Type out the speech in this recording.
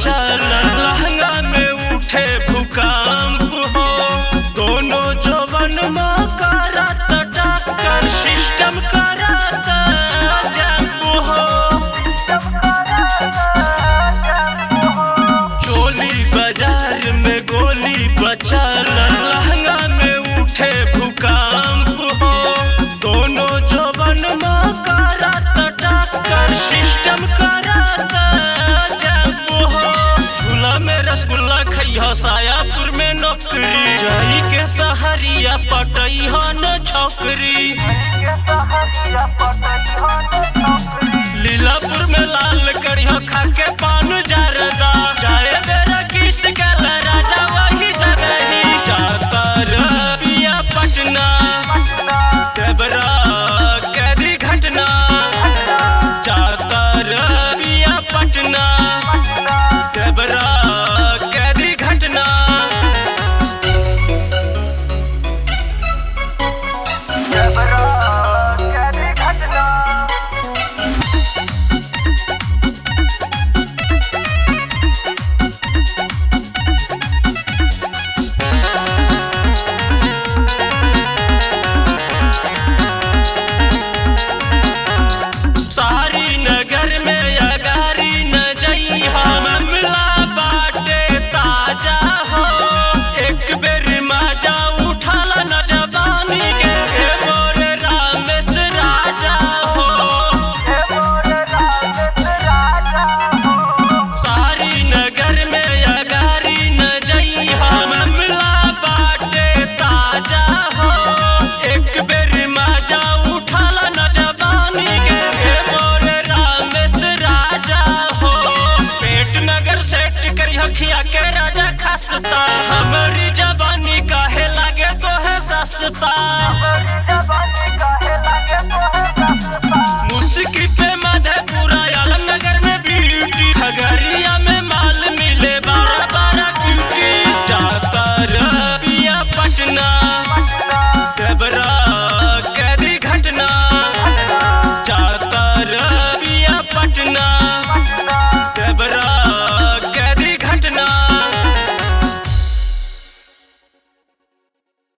बचल लहंगा में उठे भूकंप हो। दोनों जवन में करत टक्कर सिस्टम करत जंप हो। चोली बाजार में गोली बचल लहंगा में उठे भूकंप हो। दोनों जवन में करत टक्कर सिस्टम करत जंप हो। झूला में रसगुल्ला खइह सायापुर में नौकरी जाई के सहरिया पटई न छोकरी। लीलापुर में लाल करिया खा के पान जरदा जाए बेरा किस गल राजा वही जगही जाकर पिया पटना देवरा कैदी घटना जाकर पिया पटना देवरा कैदी घटना। सारी नगर में अगारी न जइहा मामला बाटे ताजा हो। एक बेर माजा उठाला न जवानी के हे मोरे रामेश राजा हो। सारी नगर में अगारी न जइहा मामला बाटे ताजा हो। एक बेर माजा उठाला न जवानी के हे मोरे रामेश राजा हो। पेट नगर सेट करिया खिया के राजा खसता हमारी जवानी काहे लागे तो है सस्ता।